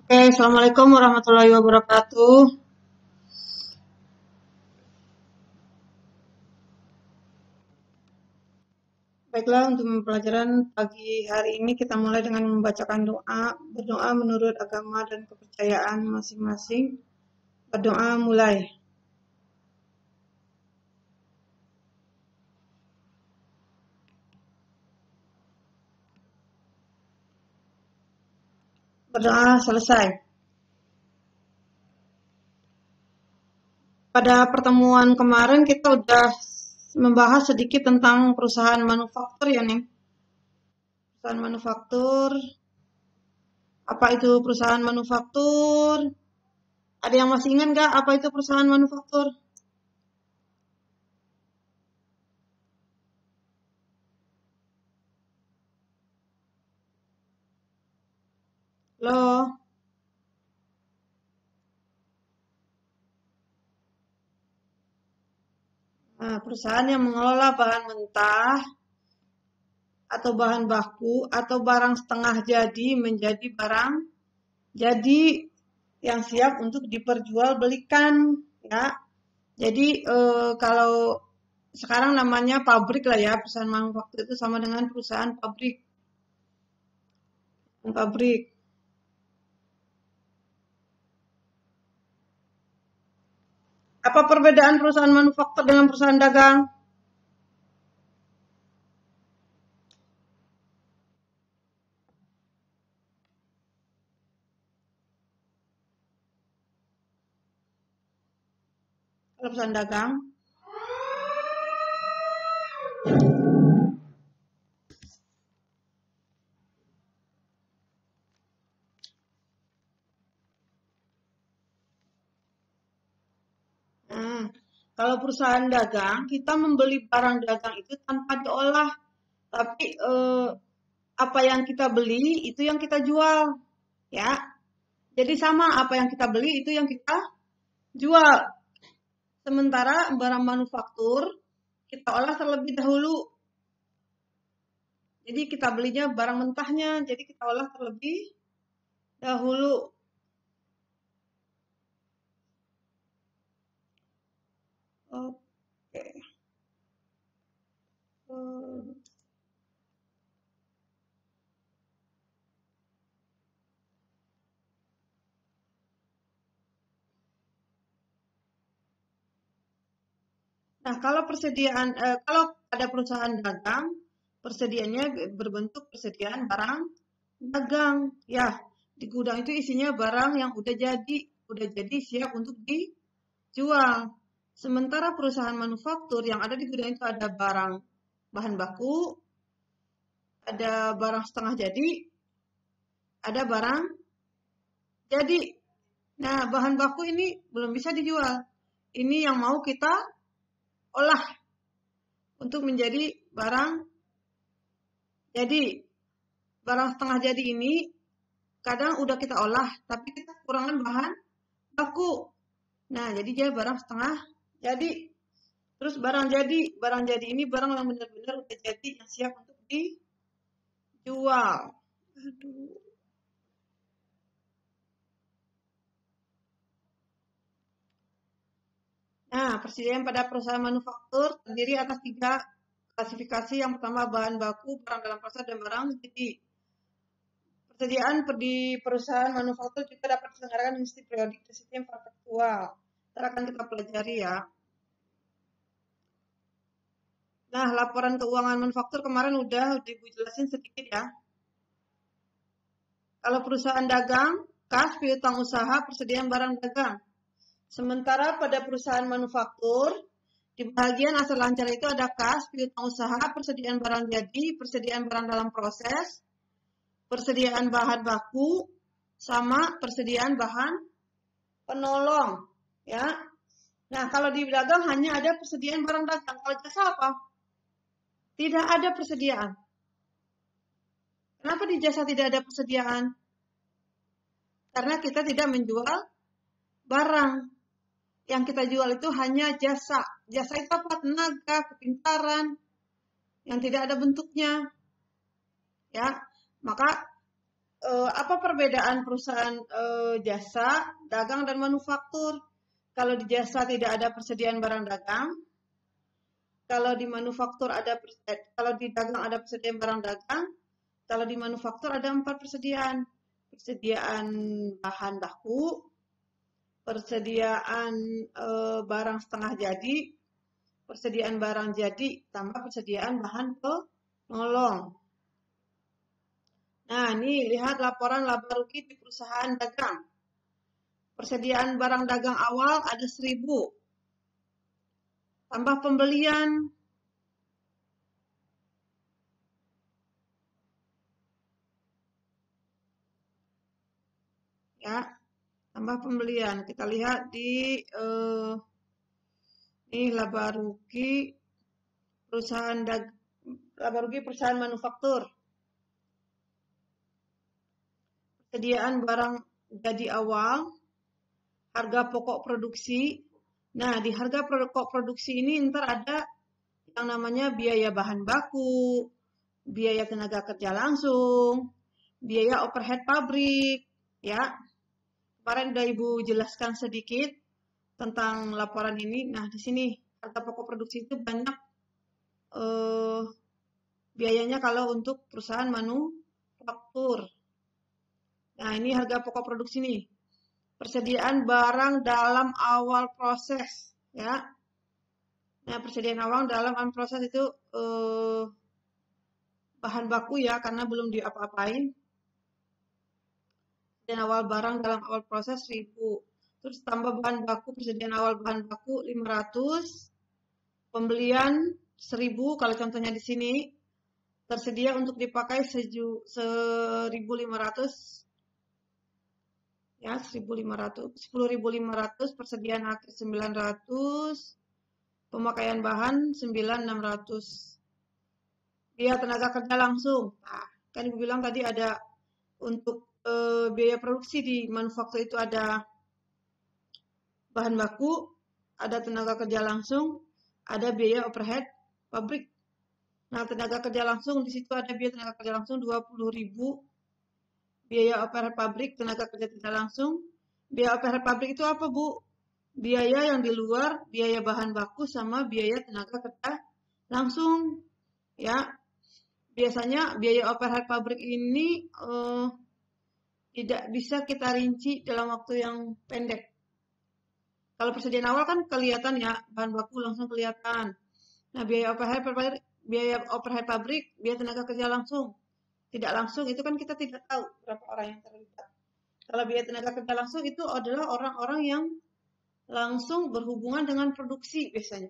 Oke, Assalamualaikum warahmatullahi wabarakatuh. Baiklah, untuk pembelajaran pagi hari ini kita mulai dengan membacakan doa. Berdoa menurut agama dan kepercayaan masing-masing. Berdoa mulai. Berdoa selesai. Pada pertemuan kemarin kita udah membahas sedikit tentang perusahaan manufaktur ya, Neng. Perusahaan manufaktur. Apa itu perusahaan manufaktur? Ada yang masih ingat nggak apa itu perusahaan manufaktur? Loh, nah, perusahaan yang mengelola bahan mentah atau bahan baku atau barang setengah jadi menjadi barang jadi yang siap untuk diperjualbelikan, ya. Jadi kalau sekarang namanya pabrik lah ya, perusahaan manufaktur itu sama dengan perusahaan pabrik. Pabrik. Apa perbedaan perusahaan manufaktur dengan perusahaan dagang? Kalau perusahaan dagang, nah, kalau perusahaan dagang, kita membeli barang dagang itu tanpa diolah, tapi apa yang kita beli itu yang kita jual, ya. Jadi sama apa yang kita beli itu yang kita jual. Sementara barang manufaktur kita olah terlebih dahulu. Jadi kita belinya barang mentahnya, jadi kita olah terlebih dahulu. Oke. Nah, kalau kalau ada perusahaan dagang, persediaannya berbentuk persediaan barang dagang. Ya, di gudang itu isinya barang yang udah jadi siap untuk dijual. Sementara perusahaan manufaktur yang ada di gudang itu ada barang bahan baku, ada barang setengah jadi, ada barang jadi. Nah, bahan baku ini belum bisa dijual. Ini yang mau kita olah untuk menjadi barang jadi. Barang setengah jadi ini kadang udah kita olah, tapi kita kekurangan bahan baku. Nah, jadi dia barang setengah jadi. Terus barang jadi ini barang yang benar-benar udah jadi yang siap untuk dijual. Aduh. Nah, persediaan pada perusahaan manufaktur terdiri atas 3 klasifikasi. Yang pertama bahan baku, barang dalam proses, dan barang jadi. Persediaan di perusahaan manufaktur juga dapat diselenggarakan dengan sistem periodik dan sistem perpetual. Ntar akan kita pelajari ya. Nah, laporan keuangan manufaktur kemarin udah Ibu jelasin sedikit ya. Kalau perusahaan dagang, kas, piutang usaha, persediaan barang dagang. Sementara pada perusahaan manufaktur, di bagian asal lancar itu ada kas, piutang usaha, persediaan barang jadi, persediaan barang dalam proses, persediaan bahan baku, sama persediaan bahan penolong. Ya. Nah, kalau di dagang hanya ada persediaan barang dagang. Kalau jasa apa? Tidak ada persediaan. Kenapa di jasa tidak ada persediaan? Karena kita tidak menjual barang. Yang kita jual itu hanya jasa. Jasa itu apa? Tenaga, kepintaran, yang tidak ada bentuknya. Ya, maka apa perbedaan perusahaan jasa, dagang, dan manufaktur? Kalau di jasa tidak ada persediaan barang dagang, kalau di manufaktur kalau di dagang ada persediaan barang dagang, kalau di manufaktur ada 4 persediaan. Persediaan bahan baku, persediaan barang setengah jadi, persediaan barang jadi, tambah persediaan bahan penolong. Nah, ini lihat laporan laba rugi di perusahaan dagang. Persediaan barang dagang awal ada 1.000. Tambah pembelian. Ya, tambah pembelian. Kita lihat di ini laba rugi perusahaan manufaktur. Persediaan barang jadi awal, harga pokok produksi. Nah, di harga pokok produksi ini ntar ada yang namanya biaya bahan baku, biaya tenaga kerja langsung, biaya overhead pabrik, ya. Kemarin udah Ibu jelaskan sedikit tentang laporan ini. Nah, di sini harga pokok produksi itu banyak biayanya kalau untuk perusahaan manufaktur. Nah, ini harga pokok produksi nih. Persediaan barang dalam awal proses, ya. Nah, persediaan awal dalam awal proses itu bahan baku ya, karena belum diapa-apain. Dan awal barang dalam awal proses 1.000. Terus tambah bahan baku, persediaan awal bahan baku 500. Pembelian 1.000, kalau contohnya di sini. Tersedia untuk dipakai 1.500. Ya, 10.500, persediaan akhir 900, pemakaian bahan 9.600. Biaya tenaga kerja langsung. Nah, kan Ibu bilang tadi ada untuk biaya produksi di manufaktur itu ada bahan baku, ada tenaga kerja langsung, ada biaya overhead pabrik. Nah, tenaga kerja langsung di situ ada biaya tenaga kerja langsung 20.000. Biaya overhead pabrik, tenaga kerja tidak langsung. Biaya overhead pabrik itu apa, Bu? Biaya yang di luar, biaya bahan baku sama biaya tenaga kerja langsung. Ya, biasanya biaya overhead pabrik ini tidak bisa kita rinci dalam waktu yang pendek. Kalau persediaan awal kan kelihatan ya, bahan baku langsung kelihatan. Nah, biaya overhead pabrik, biaya tenaga kerja langsung. Tidak langsung itu kan kita tidak tahu berapa orang yang terlibat. Kalau biaya tenaga kerja langsung itu adalah orang-orang yang langsung berhubungan dengan produksi biasanya.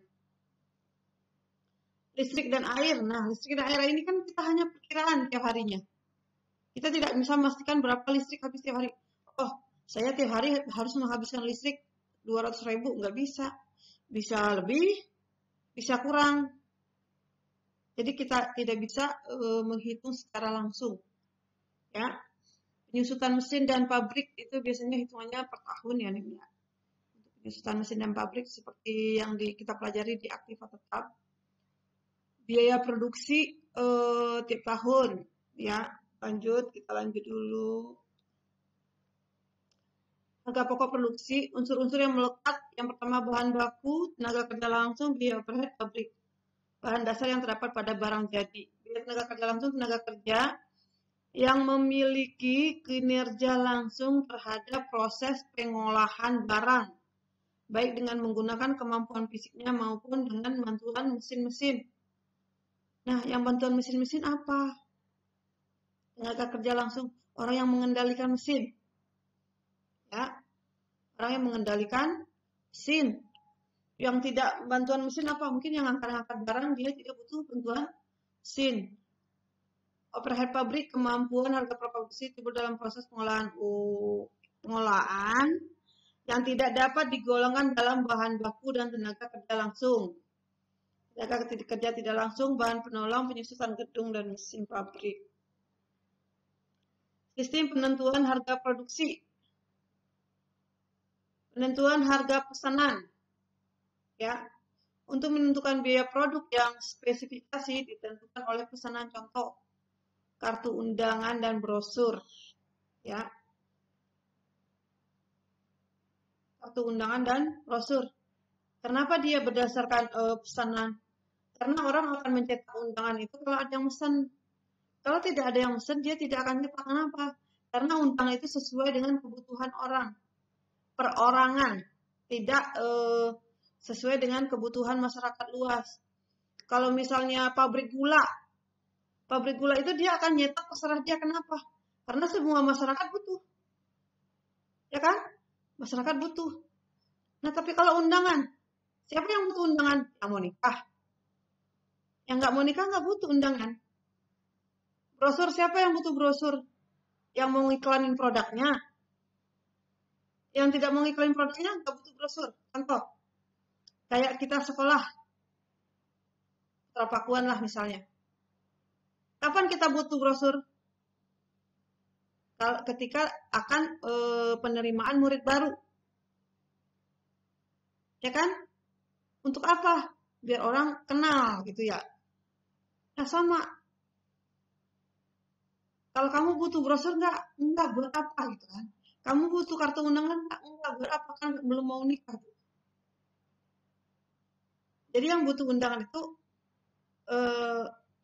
Listrik dan air. Nah, listrik dan air ini kan kita hanya perkiraan tiap harinya. Kita tidak bisa memastikan berapa listrik habis tiap hari. Oh, saya tiap hari harus menghabiskan listrik 200.000. Nggak bisa. Bisa lebih, bisa kurang. Jadi kita tidak bisa menghitung secara langsung. Ya. Penyusutan mesin dan pabrik itu biasanya hitungannya per tahun ya nih ya. Untuk penyusutan mesin dan pabrik seperti yang kita pelajari di Aktiva Tetap. Biaya produksi tiap tahun ya. Kita lanjut dulu. Harga pokok produksi, unsur-unsur yang melekat. Yang pertama bahan baku, tenaga kerja langsung, biaya overhead pabrik. Bahan dasar yang terdapat pada barang jadi. Biaya tenaga kerja langsung, tenaga kerja yang memiliki kinerja langsung terhadap proses pengolahan barang, baik dengan menggunakan kemampuan fisiknya maupun dengan bantuan mesin-mesin. Nah, yang bantuan mesin-mesin apa? Tenaga kerja langsung, orang yang mengendalikan mesin. Ya, orang yang mengendalikan mesin. Yang tidak bantuan mesin apa? Mungkin yang angkat-angkat barang dia tidak butuh bantuan mesin. Overhead pabrik, kemampuan harga produksi timbul dalam proses pengolahan yang tidak dapat digolongkan dalam bahan baku dan tenaga kerja langsung. Tenaga kerja tidak langsung, bahan penolong, penyusutan gedung dan mesin pabrik. Sistem penentuan harga produksi. Penentuan harga pesanan. Ya, untuk menentukan biaya produk yang spesifikasi ditentukan oleh pesanan contoh, kartu undangan dan brosur. ya, kartu undangan dan brosur. Kenapa dia berdasarkan pesanan? Karena orang akan mencetak undangan itu kalau ada yang pesan. Kalau tidak ada yang pesan, dia tidak akan cetak. Kenapa? Karena undangan itu sesuai dengan kebutuhan orang, perorangan, tidak sesuai dengan kebutuhan masyarakat luas. Kalau misalnya pabrik gula itu dia akan nyetak terserah dia. Kenapa? Karena semua masyarakat butuh, ya kan? Masyarakat butuh. Nah, tapi kalau undangan, siapa yang butuh undangan? Yang mau nikah. Yang nggak mau nikah nggak butuh undangan. Brosur, siapa yang butuh brosur? Yang mau iklanin produknya. Yang tidak mau iklanin produknya nggak butuh brosur. Contoh, kayak kita sekolah, Pakuan lah misalnya. Kapan kita butuh brosur? Ketika akan penerimaan murid baru. Ya kan? Untuk apa? Biar orang kenal gitu ya. Nah, sama. Kalau kamu butuh brosur enggak buat apa gitu kan. Kamu butuh kartu undangan enggak buat apa kan belum mau nikah. Jadi yang butuh undangan itu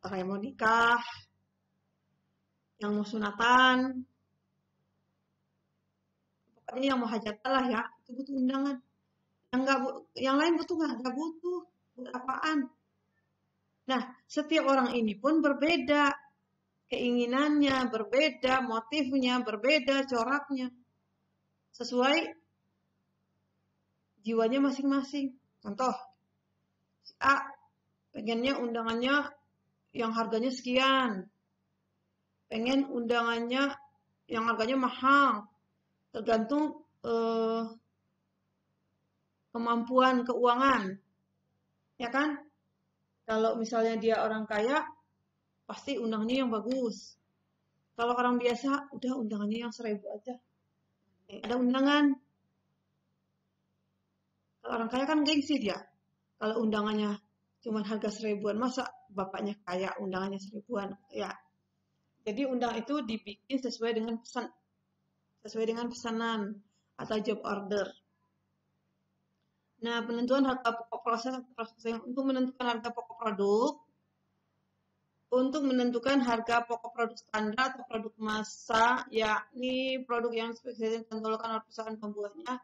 orang yang mau nikah, yang mau sunatan, pokoknya yang mau hajatan lah ya, itu butuh undangan. Yang lain butuh nggak butuh, buat apaan? Nah, setiap orang ini pun berbeda, keinginannya berbeda, motifnya berbeda, coraknya, sesuai jiwanya masing-masing. Contoh, si A pengennya undangannya yang harganya sekian, pengen undangannya yang harganya mahal, tergantung kemampuan keuangan, ya kan? Kalau misalnya dia orang kaya, pasti undangannya yang bagus. Kalau orang biasa, udah undangannya yang 1.000 aja. Ada undangan. Kalau orang kaya kan gengsi dia. Kalau undangannya cuma harga 1.000-an, masa bapaknya kaya undangannya 1.000-an? Ya. Jadi undang itu dibikin sesuai dengan pesanan atau job order. Nah, penentuan harga pokok proses untuk menentukan harga pokok produk, untuk menentukan harga pokok produk standar atau produk massa, yakni produk yang spesifikasi ditentukan oleh perusahaan pembuatnya,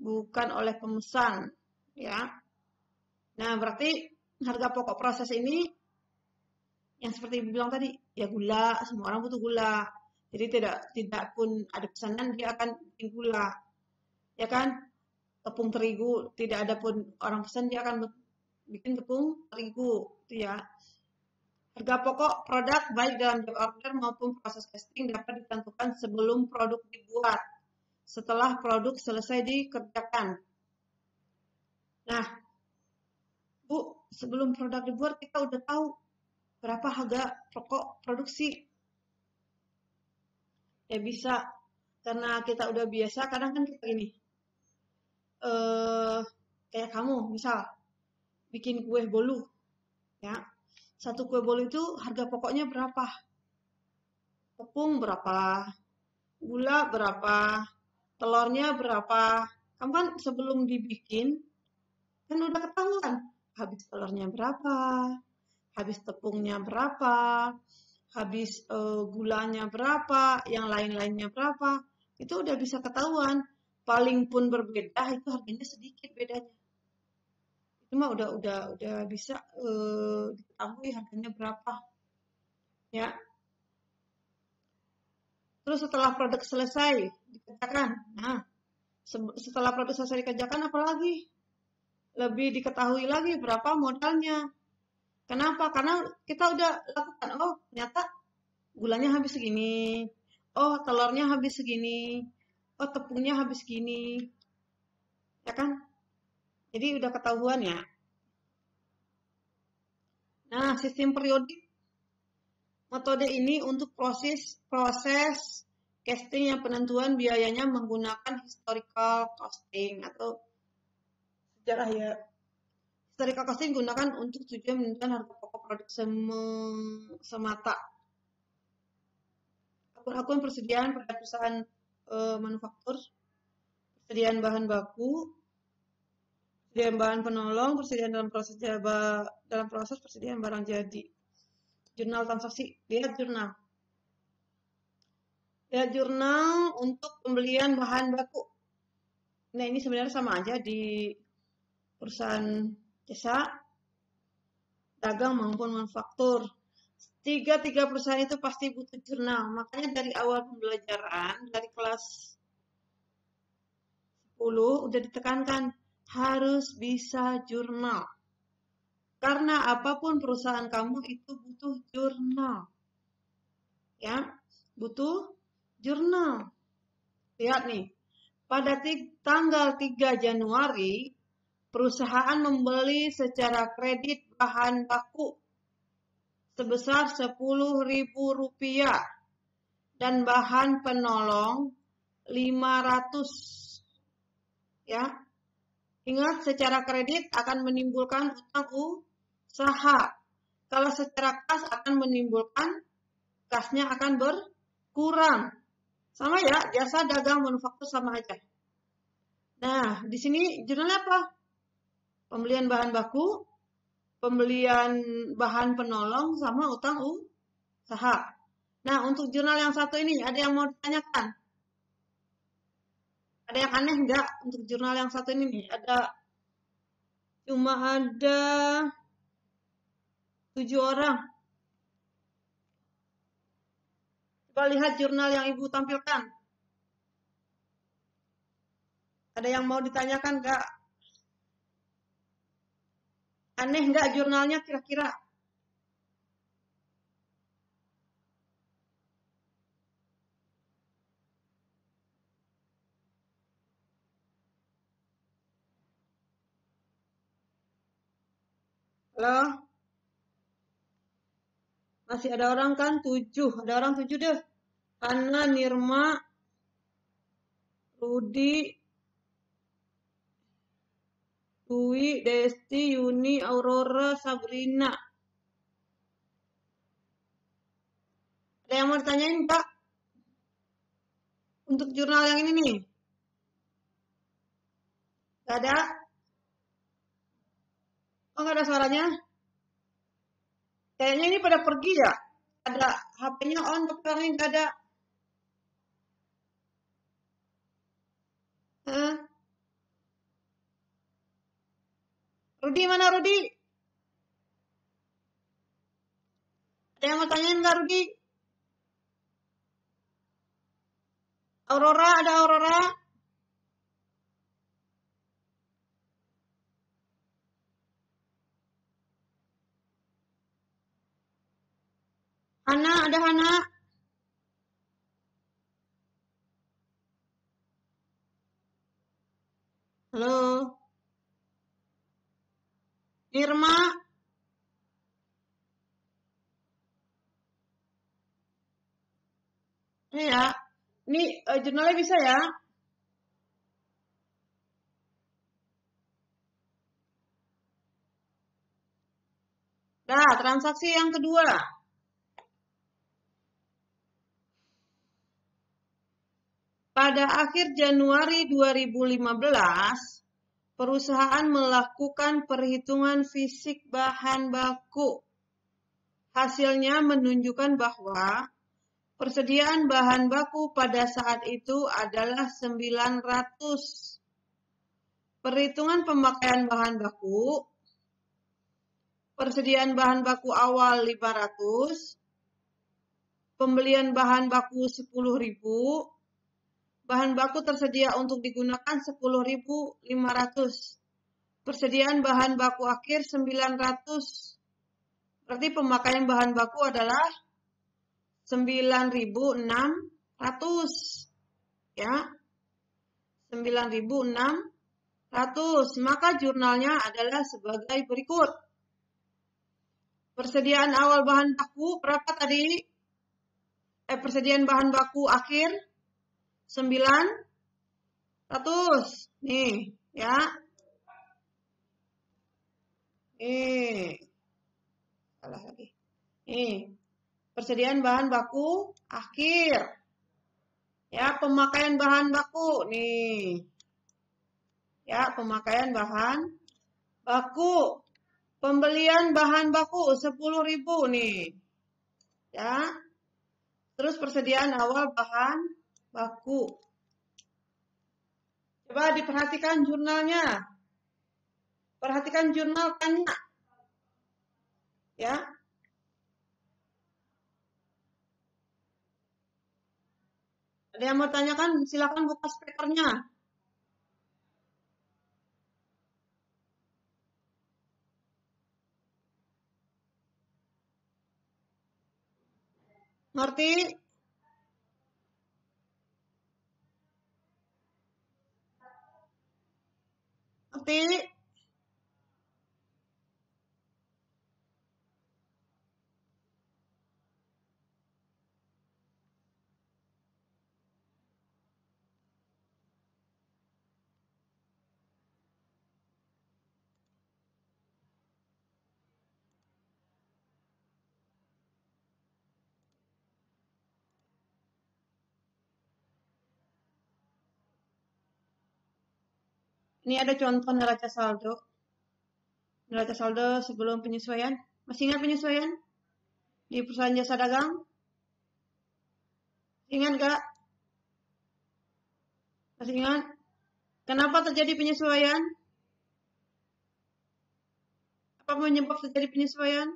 bukan oleh pemesan, ya. Nah, berarti harga pokok proses ini yang seperti bilang tadi, ya gula, semua orang butuh gula. Jadi tidak pun ada pesanan dia akan bikin gula, ya kan? Tepung terigu, tidak ada pun orang pesan dia akan bikin tepung terigu, itu ya. Harga pokok produk baik dalam job order maupun proses testing dapat ditentukan sebelum produk dibuat, setelah produk selesai dikerjakan. Nah, Bu, sebelum produk dibuat kita udah tahu berapa harga pokok produksi. Ya bisa, karena kita udah biasa, kadang kan kita gini, kayak kamu misal bikin kue bolu, ya. Satu kue bolu itu harga pokoknya berapa? Tepung berapa? Gula berapa? Telurnya berapa? Kamu kan sebelum dibikin kan udah ketahuan habis telurnya berapa, habis tepungnya berapa, habis gulanya berapa, yang lain-lainnya berapa, itu udah bisa ketahuan. Paling pun berbeda itu harganya sedikit bedanya. Itu mah udah bisa diketahui harganya berapa, ya. Terus setelah produk selesai dikerjakan, nah setelah produk selesai dikerjakan apalagi lebih diketahui lagi berapa modalnya. Kenapa? Karena kita udah lakukan, oh ternyata gulanya habis segini, oh telurnya habis segini, oh tepungnya habis segini, ya kan? Jadi udah ketahuan ya. Nah, sistem periodik metode ini untuk proses casting yang penentuan biayanya menggunakan historical costing atau sejarah ya. Historical costing digunakan untuk tujuan menentukan harga pokok produk semata. akun persediaan pada perusahaan manufaktur, persediaan bahan baku, persediaan bahan penolong, persediaan dalam proses persediaan barang jadi. Jurnal transaksi, lihat jurnal. Lihat jurnal untuk pembelian bahan baku. Nah, ini sebenarnya sama aja di perusahaan jasa, dagang maupun manufaktur. Tiga perusahaan itu pasti butuh jurnal. Makanya dari awal pembelajaran, dari kelas 10 udah ditekankan harus bisa jurnal. Karena apapun perusahaan kamu itu butuh jurnal. Ya, butuh jurnal. Lihat nih, pada tanggal 3 Januari, perusahaan membeli secara kredit bahan baku sebesar Rp10.000 dan bahan penolong 500. Ya. Ingat, secara kredit akan menimbulkan utang usaha. Kalau secara kas akan menimbulkan kasnya akan berkurang. Sama ya, jasa dagang manufaktur sama aja. Nah, di sini jurnalnya apa? Pembelian bahan baku, pembelian bahan penolong, sama utang usaha. Nah, untuk jurnal yang satu ini, ada yang mau ditanyakan? Ada yang aneh enggak untuk jurnal yang satu ini nih? Cuma ada 7 orang. Coba lihat jurnal yang Ibu tampilkan. Ada yang mau ditanyakan enggak? Aneh enggak jurnalnya kira-kira? Halo? Masih ada orang kan? 7. Ada orang 7 deh. Hana, Nirma, Rudi, Dwi, Desti, Yuni, Aurora, Sabrina. Ada yang mau ditanyain, Pak? Untuk jurnal yang ini nih. Gak ada? Oh, gak ada suaranya? Kayaknya ini pada pergi ya? Ada HP-nya on, tapi orangnya gak ada. Rudi, mana Rudi? Ada yang mau tanyain nggak Rudi? Aurora, ada Aurora? Hana, ada Hana? Halo? Nirma? Ini ya. Ini jurnalnya bisa ya? Nah, transaksi yang kedua. Pada akhir Januari 2015, perusahaan melakukan perhitungan fisik bahan baku. Hasilnya menunjukkan bahwa persediaan bahan baku pada saat itu adalah 900. Perhitungan pemakaian bahan baku. Persediaan bahan baku awal 500. Pembelian bahan baku 10.000. Bahan baku tersedia untuk digunakan 10.500. Persediaan bahan baku akhir 900. Berarti pemakaian bahan baku adalah 9.600. Ya. 9.600. Maka jurnalnya adalah sebagai berikut. Persediaan awal bahan baku berapa tadi? Persediaan bahan baku akhir 900. Nih, ya. Salah lagi. Nih. Persediaan bahan baku akhir. Ya, pemakaian bahan baku nih. Ya, pemakaian bahan baku. Pembelian bahan baku 10.000 nih. Ya. Terus persediaan awal bahan baku. Coba diperhatikan jurnalnya. Perhatikan jurnal tanya. Ya. Ada yang mau tanyakan? Silakan buka speakernya. Ngerti? Ngerti? Ini ada contoh neraca saldo. Neraca saldo sebelum penyesuaian. Masih ingat penyesuaian? Di perusahaan jasa dagang? Ingat gak? Masih ingat? Kenapa terjadi penyesuaian? Apa penyebab terjadi penyesuaian?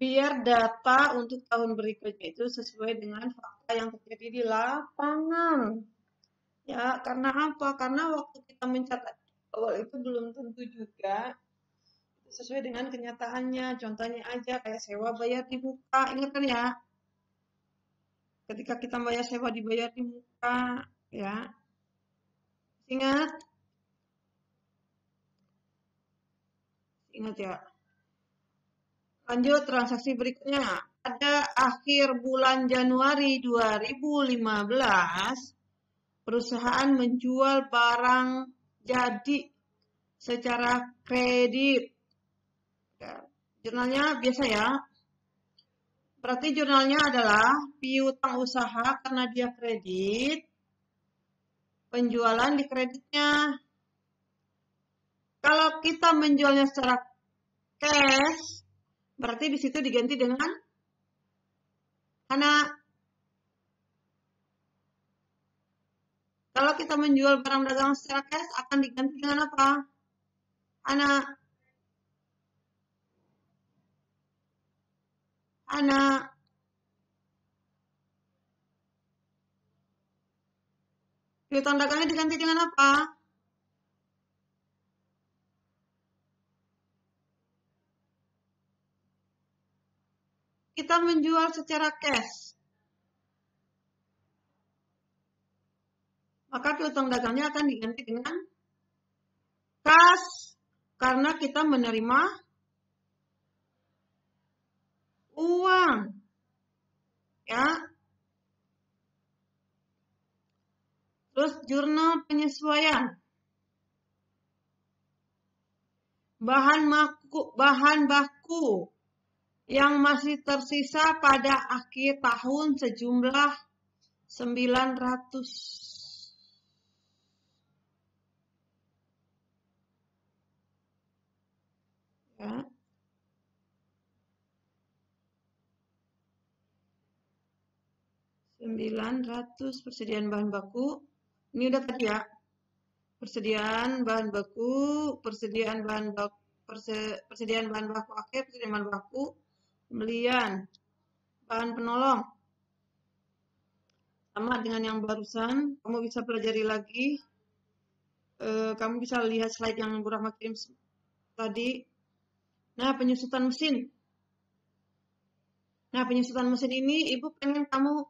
Biar data untuk tahun berikutnya itu sesuai dengan fakta yang terjadi di lapangan. Ya, karena apa? Karena waktu kita mencatat awal itu belum tentu juga sesuai dengan kenyataannya. Contohnya aja kayak sewa bayar di muka. Ingat kan ya? Ketika kita bayar sewa dibayar di muka, ya. Ingat? Ingat ya. Lanjut transaksi berikutnya. Pada akhir bulan Januari 2015, perusahaan menjual barang jadi secara kredit. Ya, jurnalnya biasa ya. Berarti jurnalnya adalah piutang usaha karena dia kredit. Penjualan di kreditnya. Kalau kita menjualnya secara cash, berarti di situ diganti dengan anak. Kalau kita menjual barang dagangan secara cash akan diganti dengan apa? Anak. Anak. Piutang dagangnya diganti dengan apa? Kita menjual secara cash. Maka piutang dagangnya akan diganti dengan kas. Karena kita menerima uang. Ya. Terus jurnal penyesuaian. Bahan baku yang masih tersisa pada akhir tahun sejumlah 900. Ya. Persediaan bahan baku. Ini udah tadi ya. Persediaan bahan baku, persediaan bahan baku akhir, persediaan bahan baku, pembelian bahan penolong. Sama dengan yang barusan, kamu bisa pelajari lagi. Kamu bisa lihat slide yang Bu Rahma kirim tadi. Nah, penyusutan mesin. Nah, penyusutan mesin ini Ibu pengen kamu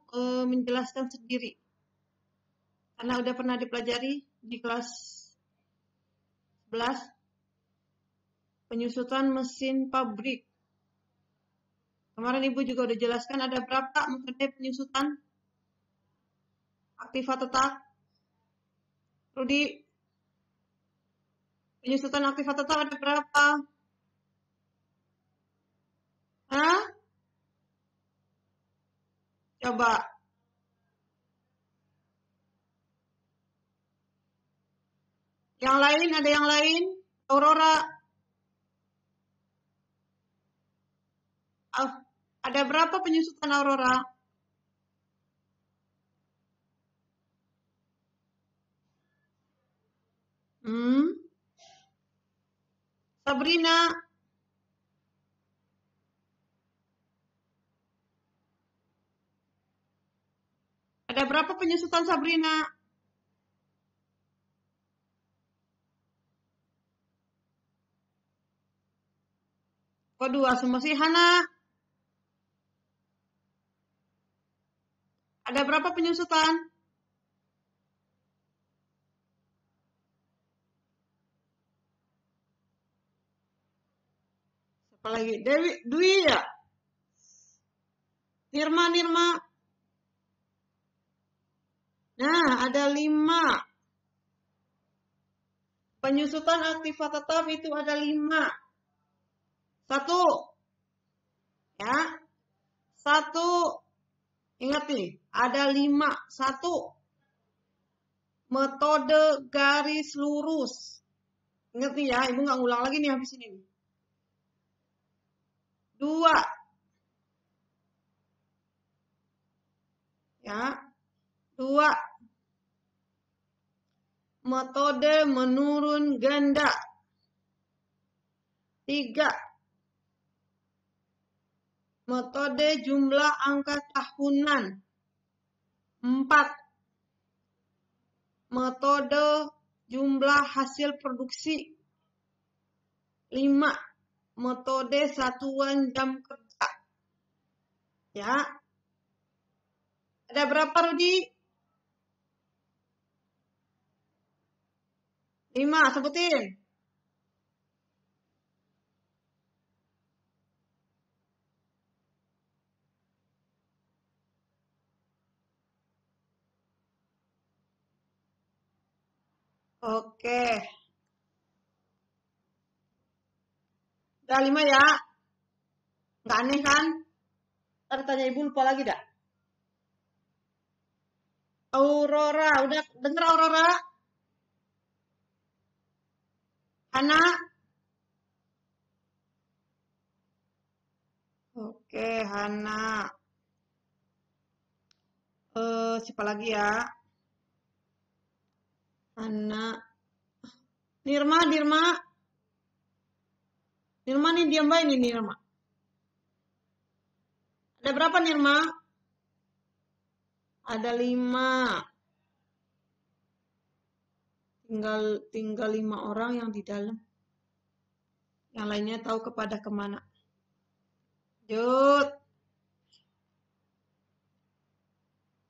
menjelaskan sendiri. Karena udah pernah dipelajari di kelas 11. Penyusutan mesin pabrik. Kemarin Ibu juga udah jelaskan ada berapa metode penyusutan? aktiva tetap. Rudi, penyusutan aktiva tetap ada berapa? Hah? Coba. Yang lain, ada yang lain? Aurora. Ada berapa penyusutan Aurora? Sabrina. Ada berapa penyusutan Sabrina? Kedua, masih Hana. Ada berapa penyusutan? Siapa lagi? Dwi ya? Nirma. Nah, ada 5. Penyusutan aktiva tetap itu ada 5. 1. Ya. 1. Ingat nih, ada 5. 1. Metode garis lurus. Ingat nih ya, Ibu nggak ngulang lagi nih habis ini. 2. Ya. 2. Metode menurun ganda. 3. Metode jumlah angka tahunan. 4. Metode jumlah hasil produksi. 5. Metode satuan jam kerja. Ya. Ada berapa, Rudi? 5, sebutin. Oke. Udah 5 ya? Nggak aneh kan? Ntar tanya Ibu lupa lagi dah. Aurora, udah denger Aurora? Hana? Oke, Hana. Siapa lagi ya? Hana. Nirma. Nirma nih diam baik nih Nirma. Ada berapa Nirma? Ada 5. Tinggal 5 orang yang di dalam. Yang lainnya tahu kepada kemana. Lanjut.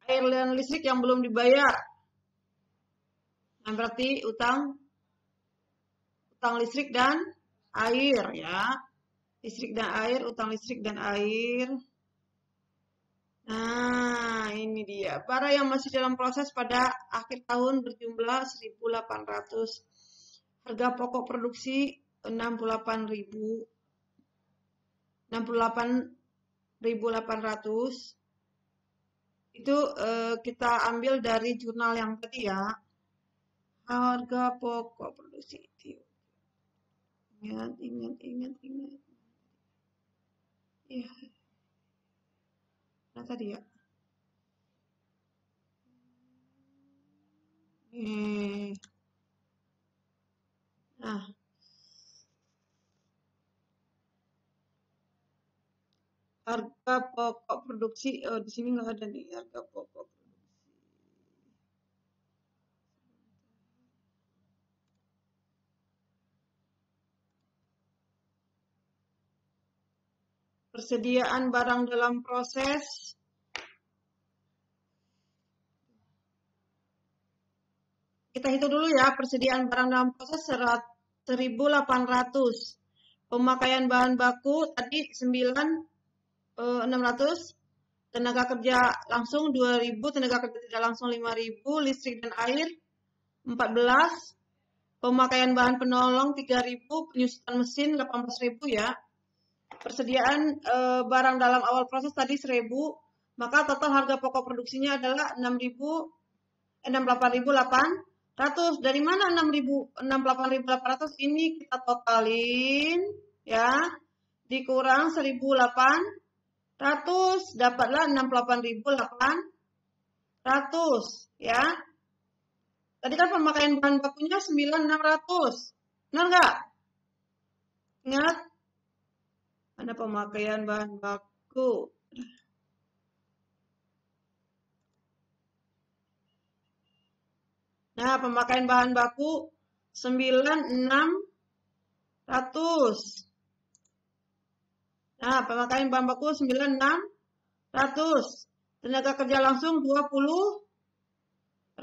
Air dan listrik yang belum dibayar. Nah, berarti utang listrik dan air ya. Listrik dan air, utang listrik dan air. Nah, ini dia. Barang yang masih dalam proses pada akhir tahun berjumlah 1.800. Harga pokok produksi 68.800. Itu kita ambil dari jurnal yang tadi ya. Harga pokok produksi itu. Ingat. Ya. Nah tadi ya. Nah. Harga pokok produksi, di sini nggak ada nih harga pokok produksi. Persediaan barang dalam proses. Kita hitung dulu ya, persediaan barang dalam proses 1.800. Pemakaian bahan baku tadi 600. tenaga kerja langsung 2.000, tenaga kerja tidak langsung 5.000, listrik dan air 14, pemakaian bahan penolong 3.000, penyusutan mesin 18.000 ya. Persediaan barang dalam awal proses tadi 1.000, maka total harga pokok produksinya adalah 68.800. Dari mana 68.800 ini kita totalin ya, dikurang 1.800, dapatlah 68.800 ya. Tadi kan pemakaian bahan bakunya 9.600. Benar nggak? Ingat? Ada pemakaian bahan baku. Nah, pemakaian bahan baku 9.600. Nah, pemakaian bahan baku 9.600. Tenaga kerja langsung 20.000.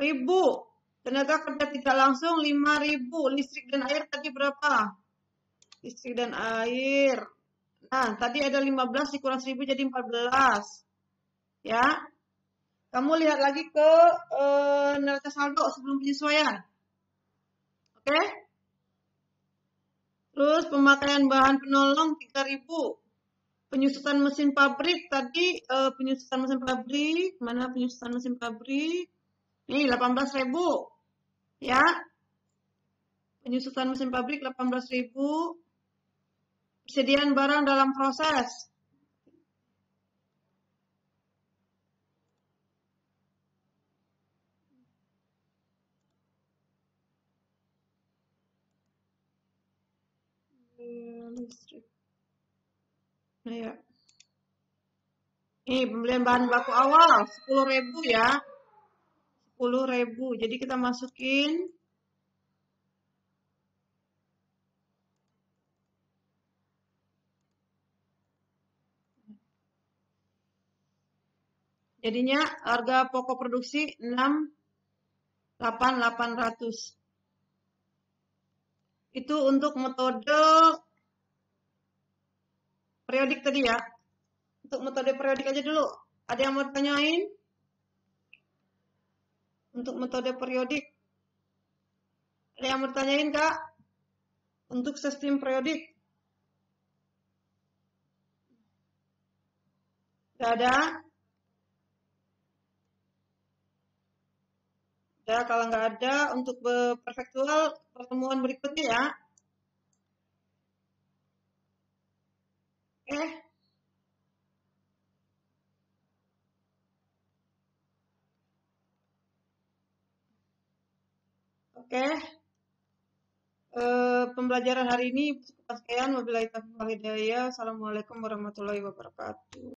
Tenaga kerja tidak langsung 5.000. Listrik dan air tadi berapa? Listrik dan air. Nah, tadi ada 15 dikurang 1.000 jadi 14. Ya. Kamu lihat lagi ke neraca saldo sebelum penyesuaian. Oke? Terus pemakaian bahan penolong 3.000. Penyusutan mesin pabrik tadi, penyusutan mesin pabrik, mana penyusutan mesin pabrik? Nih 18.000. Ya. Penyusutan mesin pabrik 18.000. Persediaan barang dalam proses. Listrik. Nah ya. Ini pembelian bahan baku awal 10.000 ya. 10.000. Jadi kita masukin jadinya harga pokok produksi 6.800. Itu untuk metode periodik tadi ya. Untuk metode periodik aja dulu. Ada yang mau tanyain? Untuk metode periodik. Ada yang mau tanyain, Kak? Untuk sistem periodik. Gak ada? Ya, kalau nggak ada, untuk perfektual pertemuan berikutnya ya. Oke. Oke. Pembelajaran hari ini cukup sekian. Wabillahi taufiq wal hidayah. Assalamualaikum warahmatullahi wabarakatuh.